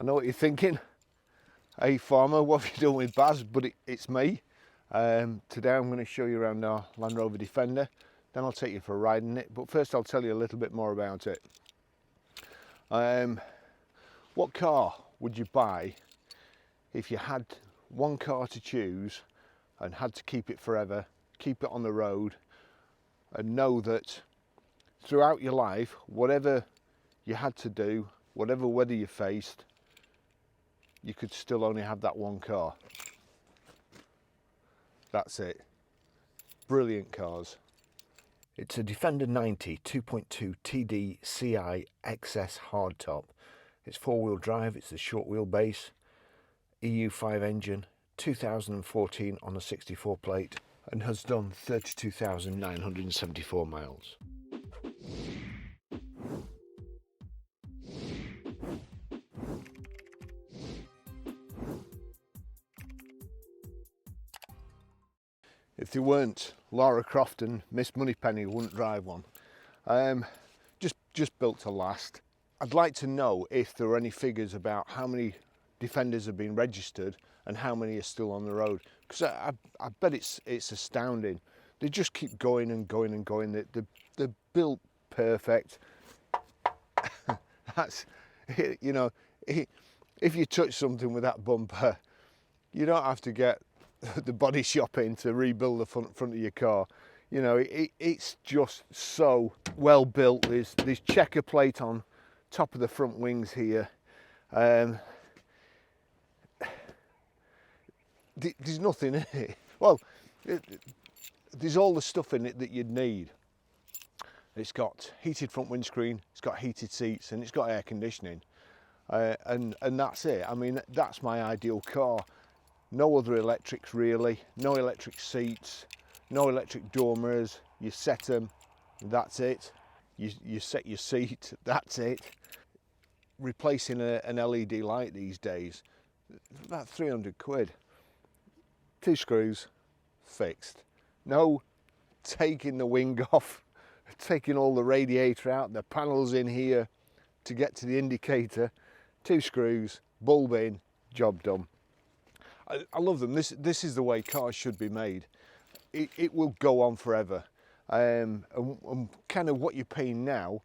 know what you're thinking. Hey farmer, what have you done with Baz? But it's me. Today I'm going to show you around our Land Rover Defender. Then I'll take you for a ride in it. But first I'll tell you a little bit more about it. What car would you buy if you had one car to choose and had to keep it forever, keep it on the road, and know that throughout your life, whatever you had to do, whatever weather you faced, you could still only have that one car? That's it. Brilliant cars. It's a Defender 90 2.2 TDCi XS hardtop. It's four-wheel drive, it's the short wheelbase, EU5 engine, 2014 on a 64 plate, and has done 32,974 miles. If they weren't Lara Croft and Miss Moneypenny, wouldn't drive one. Just built to last. I'd like to know if there are any figures about how many Defenders have been registered and how many are still on the road, because I bet it's astounding. They just keep going and going and going. They're built perfect. That's, you know, if you touch something with that bumper, you don't have to get the body shop in to rebuild the front of your car. You know, it's just so well built. There's checker plate on top of the front wings here. There's nothing in it. Well, there's all the stuff in it that you'd need. It's got heated front windscreen, it's got heated seats, and it's got air conditioning. And that's it. I mean, that's my ideal car. No other electrics really, no electric seats, no electric door mirrors. You set them, that's it. You set your seat, that's it. Replacing an LED light these days, about 300 quid. 2 screws, fixed. No taking the wing off, taking all the radiator out, the panels in here to get to the indicator. 2 screws, bulb in, job done. I love them. This is the way cars should be made. It will go on forever. And kind of what you're paying now,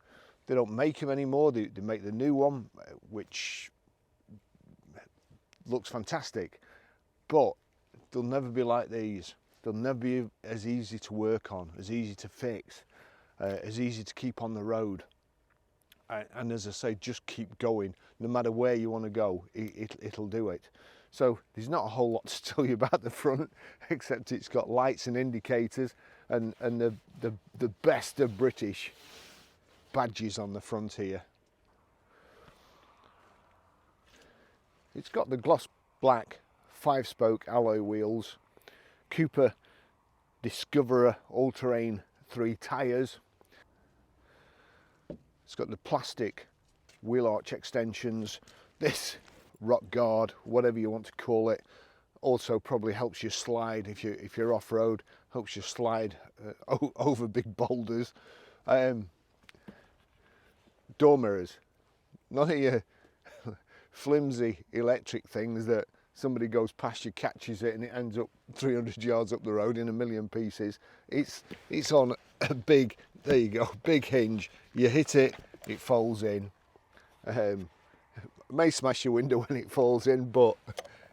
they don't make them anymore. They make the new one, which looks fantastic, but they'll never be like these. They'll never be as easy to work on, as easy to fix, as easy to keep on the road. And as I say, just keep going. No matter where you want to go, it'll do it. So there's not a whole lot to tell you about the front, except it's got lights and indicators and the best of British badges on the front here. It's got the gloss black 5-spoke alloy wheels, Cooper Discoverer all-terrain 3 tyres. It's got the plastic wheel arch extensions. This rock guard, whatever you want to call it, also probably helps you slide if you're off-road, helps you slide over big boulders. Door mirrors, none of your flimsy electric things that somebody goes past you, catches it, and it ends up 300 yards up the road in a million pieces. It's on a big, there you go, big hinge. You hit it, it folds in. May smash your window when it falls in, but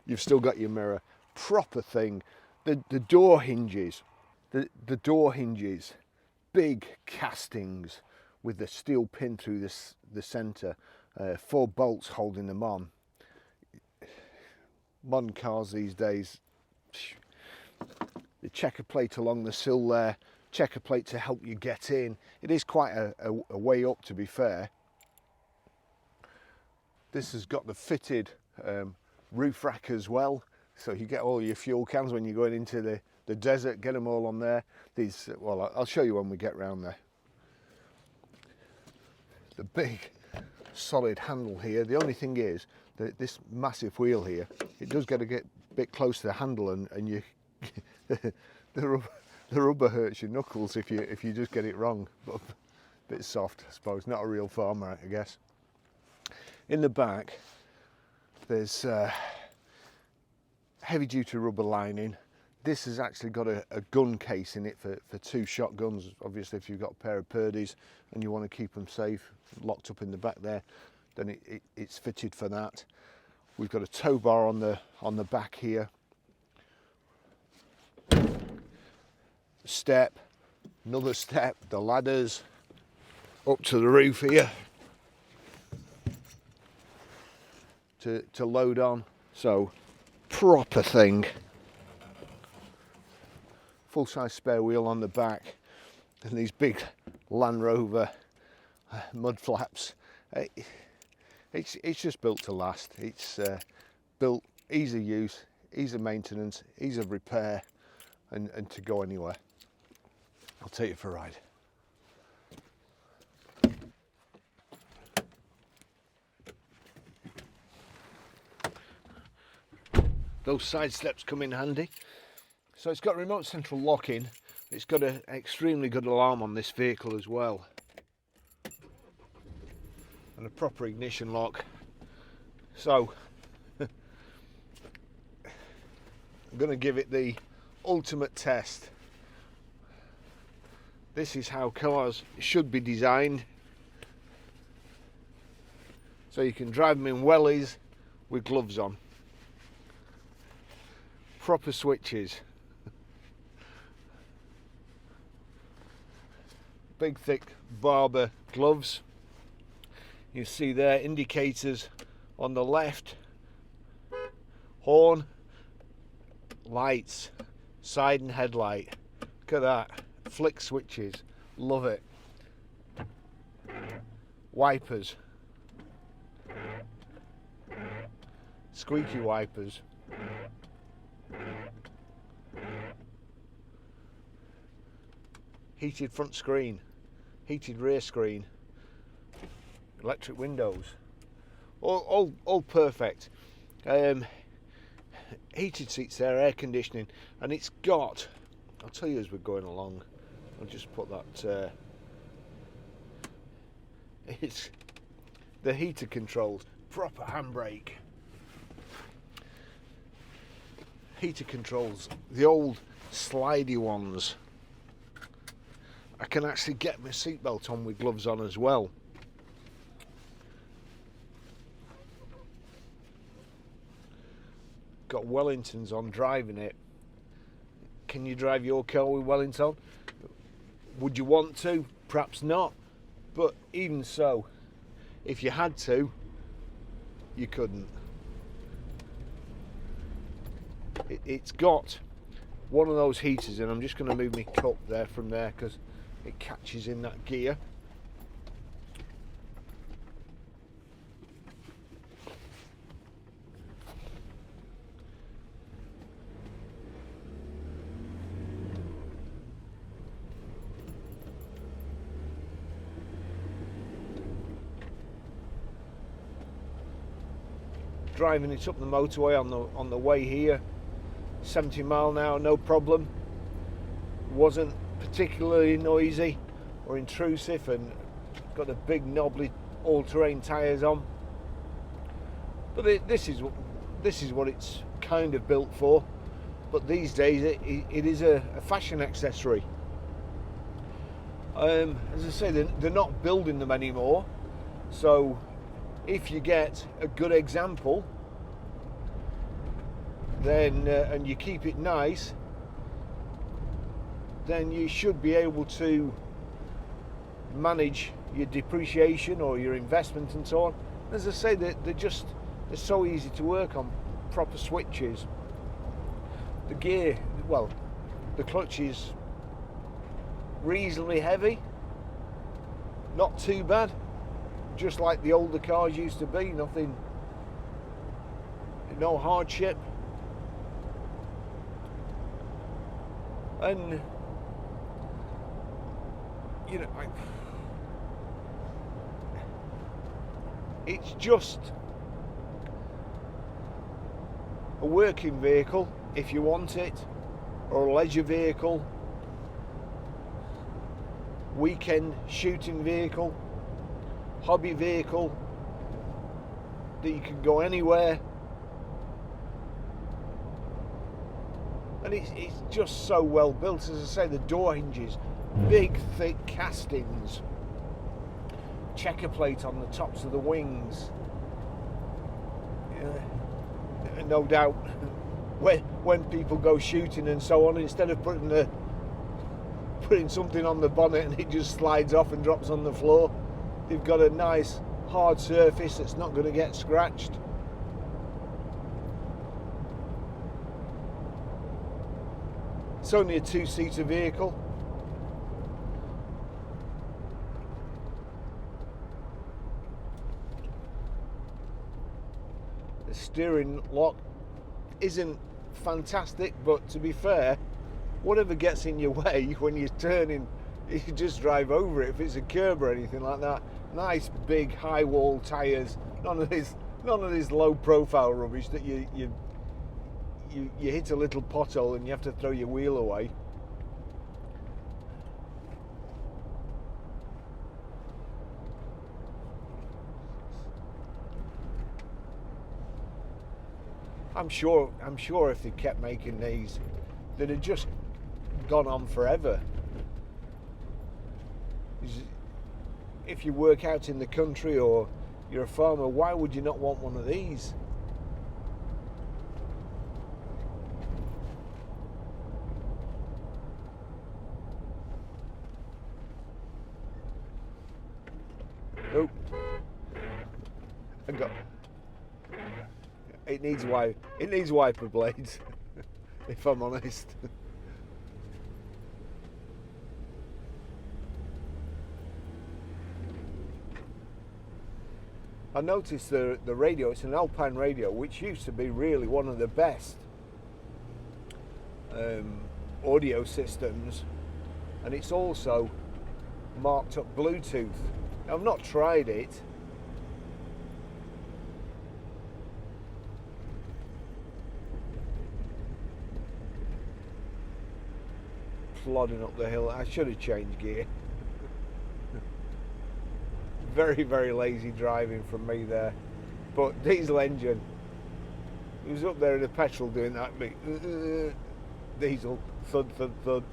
you've still got your mirror. Proper thing. The door hinges, the door hinges, big castings with the steel pin through the centre, 4 bolts holding them on. Modern cars these days, the checker plate along the sill there, checker plate to help you get in. It is quite a way up, to be fair. This has got the fitted roof rack as well, so you get all your fuel cans when you're going into the desert, get them all on there. These, well, I'll show you when we get round there. The big solid handle here. The only thing is that this massive wheel here, it does get a bit close to the handle, and you the rubber hurts your knuckles if you just get it wrong. But a bit soft, I suppose. Not a real farmer, I guess. In the back, There's heavy duty rubber lining. This has actually got a gun case in it for 2 shotguns. Obviously if you've got a pair of Purdy's and you want to keep them safe, locked up in the back there, then it's fitted for that. We've got a tow bar on the back here. Step, another step, the ladders up to the roof here to load on. So proper thing. Full-size spare wheel on the back, and these big Land Rover mud flaps. It's just built to last. It's built ease of use, ease of maintenance, ease of repair, and to go anywhere. I'll take you for a ride. Those side steps come in handy. So it's got remote central locking. It's got an extremely good alarm on this vehicle as well, and a proper ignition lock. So I'm going to give it the ultimate test. This is how cars should be designed. So you can drive them in wellies with gloves on. Proper switches. Big thick Barber gloves. You see there indicators on the left, horn, lights, side and headlight. Look at that, flick switches, love it. Wipers, squeaky wipers. Heated front screen, heated rear screen, electric windows, all perfect. Heated seats there, air conditioning, and it's got, I'll tell you as we're going along, I'll just put that, it's the heater controls, proper handbrake, heater controls, the old slidey ones. I can actually get my seatbelt on with gloves on as well. Got Wellingtons on driving it. Can you drive your car with Wellington? Would you want to? Perhaps not. But even so, if you had to, you couldn't. It's got one of those heaters, and I'm just going to move my cup there from there because it catches in that gear. Driving it up the motorway on the way here, 70 mile an hour, no problem. Wasn't particularly noisy or intrusive, and got the big knobbly all-terrain tyres on. But this is what it's kind of built for. But these days it is a fashion accessory. As I say, they're not building them anymore. So if you get a good example, then and you keep it nice, then you should be able to manage your depreciation or your investment and so on. As I say, they're so easy to work on. Proper switches. The gear, well, the clutch is reasonably heavy, not too bad, just like the older cars used to be. Nothing, no hardship. And you know, it's just a working vehicle if you want it, or a leisure vehicle, weekend shooting vehicle, hobby vehicle that you can go anywhere and it's just so well built. As I say, the door hinges, big thick castings, checker plate on the tops of the wings. No doubt when people go shooting and so on, instead of putting something on the bonnet and it just slides off and drops on the floor, they've got a nice hard surface that's not going to get scratched. It's only a two-seater vehicle. The steering lock isn't fantastic, but to be fair, whatever gets in your way when you're turning, you can just drive over it if it's a curb or anything like that. Nice big high wall tyres, none of this low profile rubbish that you hit a little pothole and you have to throw your wheel away. I'm sure if they kept making these, they'd have just gone on forever. If you work out in the country or you're a farmer, why would you not want one of these? Oh, it needs wiper blades, if I'm honest. I noticed the radio, it's an Alpine radio, which used to be really one of the best audio systems, and it's also marked up Bluetooth. Now, I've not tried it, plodding up the hill. I should have changed gear. Very, very lazy driving from me there. But diesel engine, he was up there in the petrol doing that big diesel thud, thud, thud,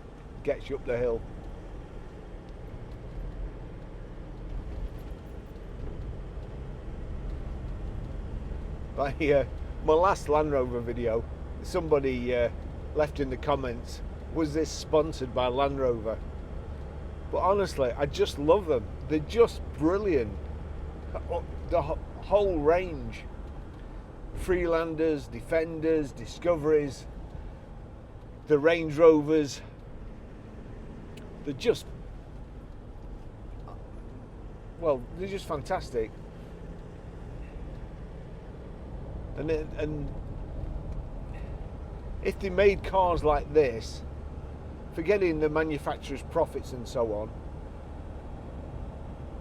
gets you up the hill. My last Land Rover video, somebody left in the comments, was this sponsored by Land Rover? But honestly, I just love them. They're just brilliant. The whole range. Freelanders, Defenders, Discoveries, the Range Rovers. They're just, well, they're just fantastic. And if they made cars like this, forgetting the manufacturer's profits and so on,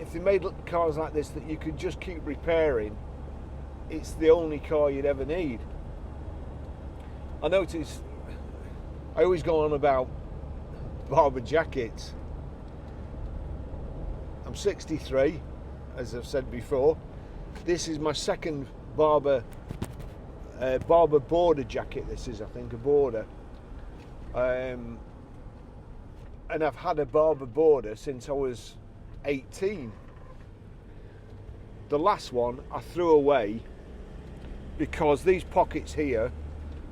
if they made cars like this that you could just keep repairing, it's the only car you'd ever need. I notice I always go on about Barber jackets. I'm 63, as I've said before. This is my second Barber border jacket. This is, I think, a border. And I've had a Barber border since I was 18. The last one I threw away because these pockets here,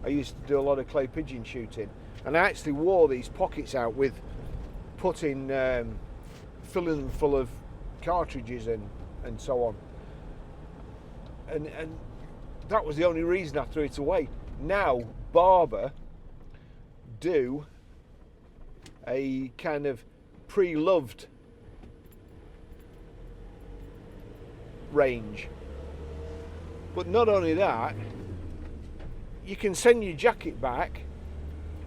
I used to do a lot of clay pigeon shooting, and I actually wore these pockets out with filling them full of cartridges and so on. And that was the only reason I threw it away. Now Barber do a kind of pre-loved range, but not only that, you can send your jacket back.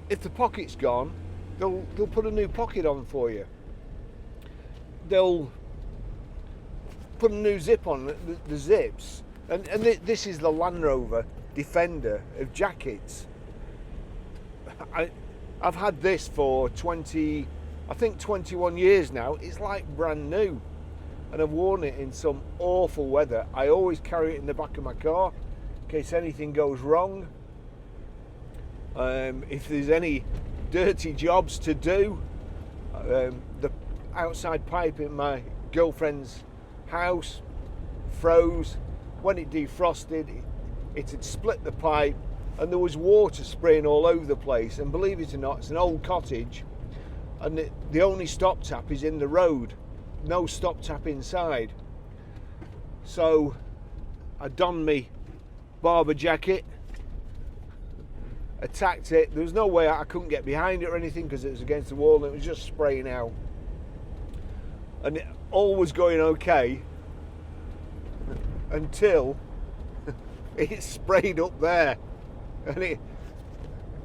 If the pocket's gone, they'll put a new pocket on for you. They'll put a new zip on the zips, and this is the Land Rover Defender of jackets. I've had this for 21 years now. It's like brand new, and I've worn it in some awful weather. I always carry it in the back of my car in case anything goes wrong. If there's any dirty jobs to do, the outside pipe in my girlfriend's house froze. When it defrosted, it had split the pipe and there was water spraying all over the place. And believe it or not, it's an old cottage and the only stop tap is in the road, no stop tap inside. So I donned me barber jacket, attacked it. There was no way I couldn't get behind it or anything because it was against the wall and it was just spraying out. And all was going okay until it sprayed up there. And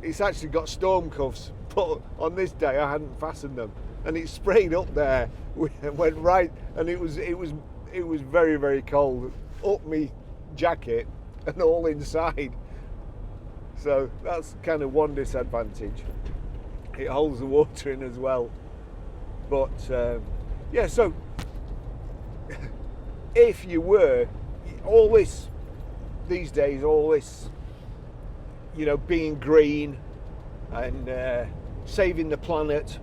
it's actually got storm cuffs, but on this day I hadn't fastened them. And it sprayed up there, went right, and it was very, very cold. Up me jacket and all inside. So that's kind of one disadvantage. It holds the water in as well. But yeah, so if you were all this these days, all this, you know, being green and saving the planet,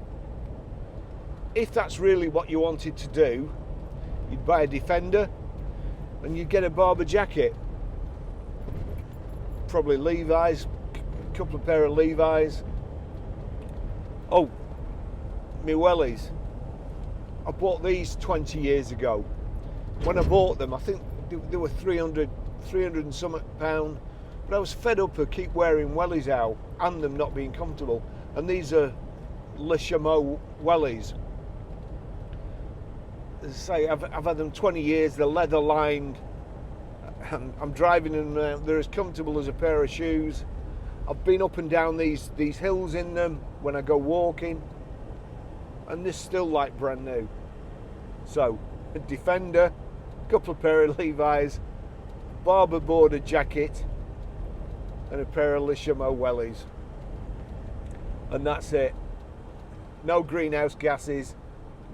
if that's really what you wanted to do, you'd buy a Defender and you'd get a barber jacket, probably Levi's, a couple of pair of Levi's. Oh, my wellies, I bought these 20 years ago. When I bought them, I think they were 300 and something pound, but I was fed up of keep wearing wellies out and them not being comfortable. And these are Le Chameau wellies. As I say, I've had them 20 years. They're leather lined. I'm driving them. They're as comfortable as a pair of shoes. I've been up and down these hills in them when I go walking, and they're still like brand new. So a Defender, a couple of pair of Levi's, barber border jacket, and a pair of Le Chameau wellies, and that's it. No greenhouse gases,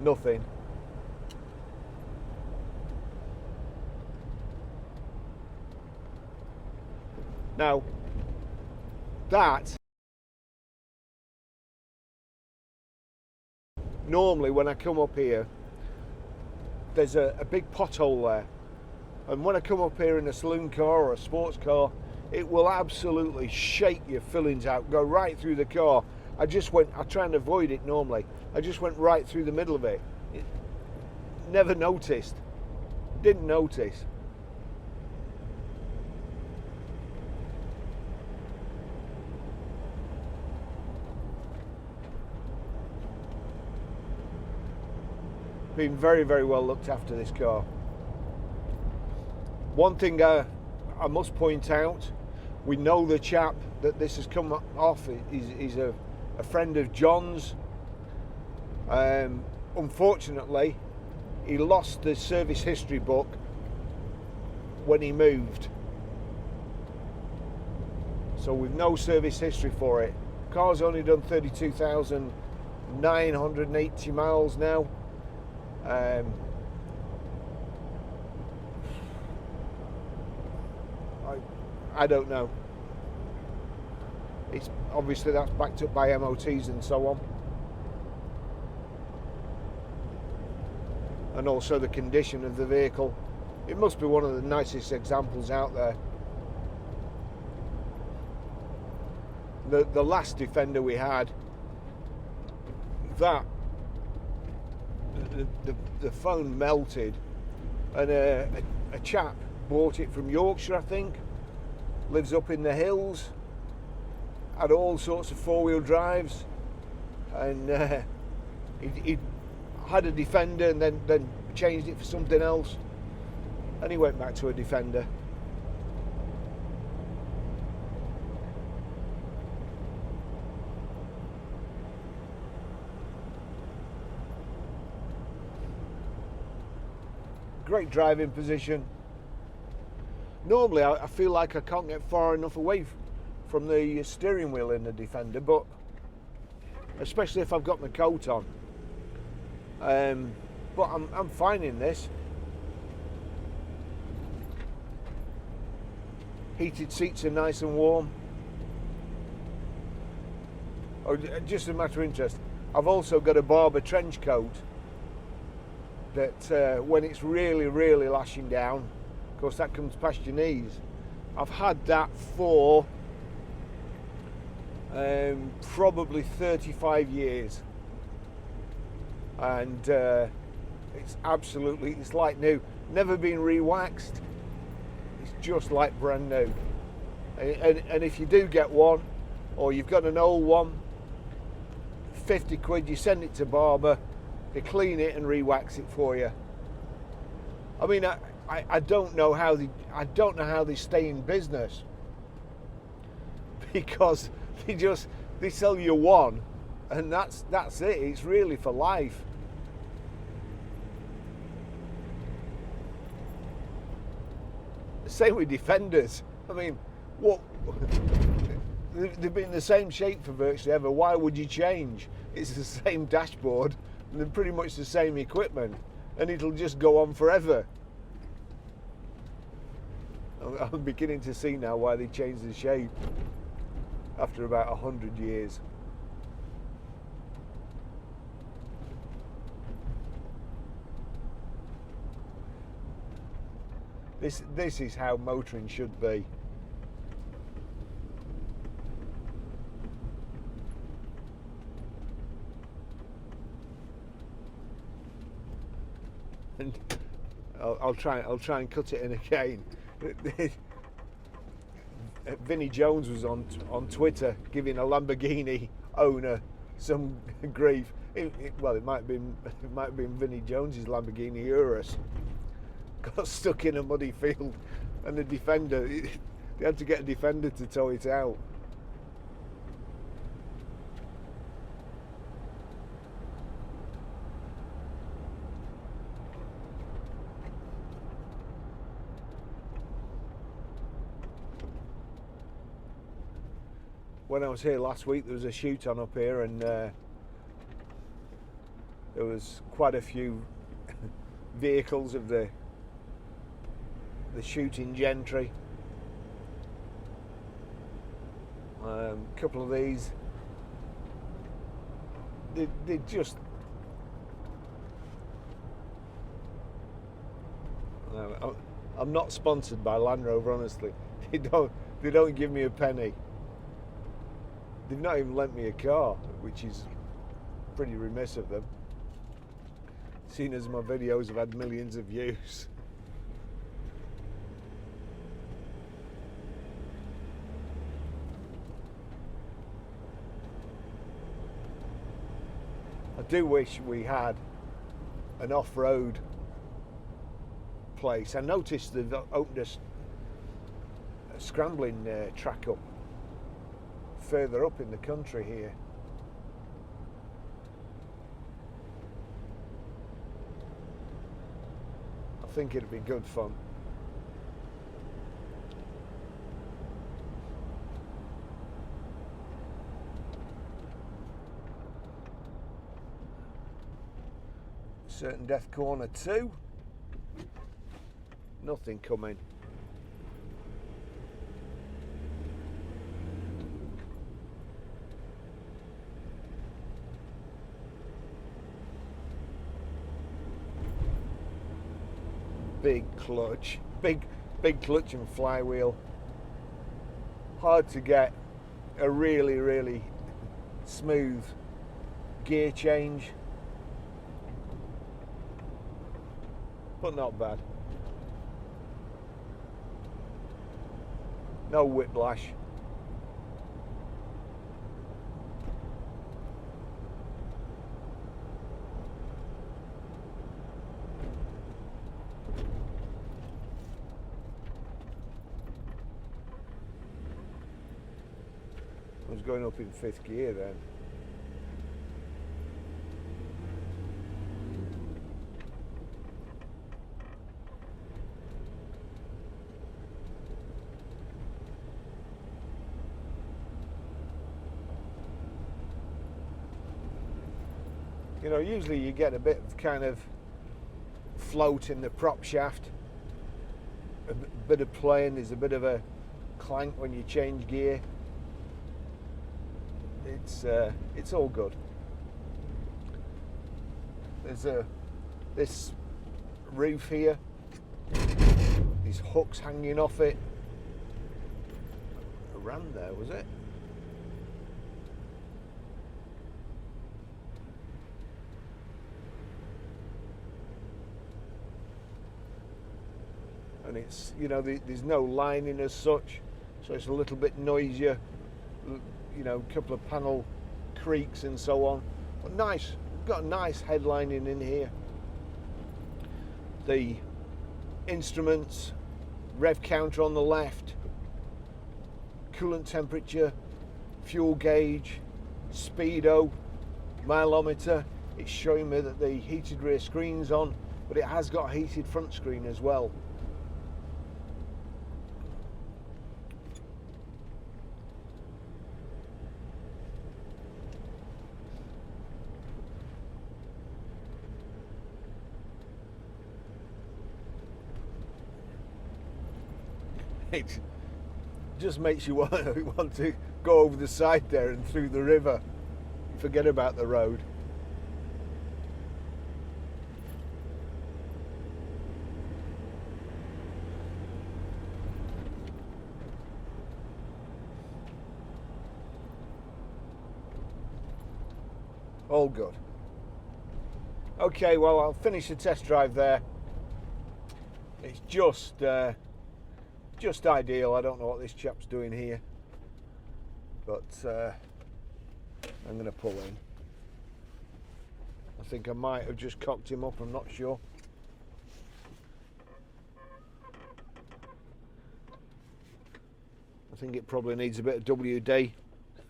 nothing. Now that, normally when I come up here, there's a big pothole there, and when I come up here in a saloon car or a sports car, it will absolutely shake your fillings out, go right through the car. I try and avoid it normally. I just went right through the middle of it. Never noticed, didn't notice. Been very, very well looked after, this car. One thing I must point out, we know the chap that this has come off is a friend of John's. Unfortunately, he lost the service history book when he moved, so we've no service history for it. Car's only done 32,980 miles now. I don't know. It's obviously that's backed up by MOTs and so on, and also the condition of the vehicle. It must be one of the nicest examples out there. The last Defender we had, that the phone melted, and a chap bought it from Yorkshire, I think, lives up in the hills, had all sorts of four-wheel drives, and he had a Defender and then changed it for something else, and he went back to a Defender. Great driving position. Normally I feel like I can't get far enough away from the steering wheel in the Defender, but especially if I've got my coat on. But I'm fine in this. Heated seats are nice and warm. Oh, just a matter of interest, I've also got a Barber trench coat that when it's really, really lashing down, of course that comes past your knees. I've had that for probably 35 years, and it's absolutely, it's like new, never been re-waxed. It's just like brand new. And if you do get one, or you've got an old one, 50 quid, you send it to Barber, they clean it and re-wax it for you. I mean, I don't know how they stay in business, because they sell you one and that's it. It's really for life. Same with Defenders. I mean, what? They've been the same shape for virtually ever. Why would you change? It's the same dashboard and they're pretty much the same equipment, and it'll just go on forever. I'm beginning to see now why they changed the shape after about 100 years. This is how motoring should be. And I'll try and cut it in again. Vinnie Jones was on Twitter giving a Lamborghini owner some grief. Well, it might have been Vinnie Jones's Lamborghini Urus. Got stuck in a muddy field, and the Defender, they had to get a Defender to tow it out. When I was here last week, there was a shoot on up here, and there was quite a few vehicles of the shooting gentry. A couple of these, they just, I'm not sponsored by Land Rover, honestly. They don't give me a penny. They've not even lent me a car, which is pretty remiss of them, seeing as my videos have had millions of views. I do wish we had an off-road place. I noticed they've opened a scrambling track up further up in the country here. I think it'd be good fun. Certain Death Corner 2. Nothing coming. Big clutch, big clutch and flywheel. Hard to get a really smooth gear change, but not bad. No whiplash. I was going up in 5th gear then. You know, usually you get a bit of kind of float in the prop shaft, a bit of play, and there's a bit of a clank when you change gear. it's all good. There's this roof here, these hooks hanging off it. Around there, was it? And it's, you know, there's no lining as such, so it's a little bit noisier, you know, a couple of panel creaks and so on, but nice. We've got a nice headlining in here. The instruments, rev counter on the left, coolant temperature, fuel gauge, speedo, mileometer. It's showing me that the heated rear screen's on, but it has got a heated front screen as well. It just makes you want to go over the side there and through the river. Forget about the road. All good. Okay, well, I'll finish the test drive there. It's just ideal. I don't know what this chap's doing here, but I'm going to pull in. I think I might have just cocked him up, I'm not sure. I think it probably needs a bit of WD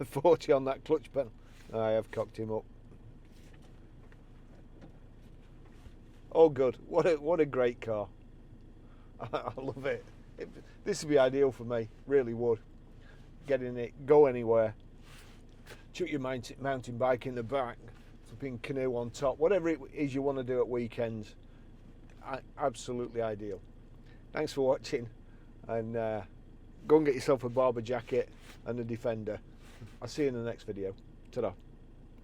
40 on that clutch pedal. I have cocked him up. All good. What a great car. I love it. This would be ideal for me, really would. Get in it, go anywhere, chuck your mountain bike in the back, flipping canoe on top, whatever it is you want to do at weekends. Absolutely ideal. Thanks for watching, and go and get yourself a Barber jacket and a Defender. I'll see you in the next video. Ta-da.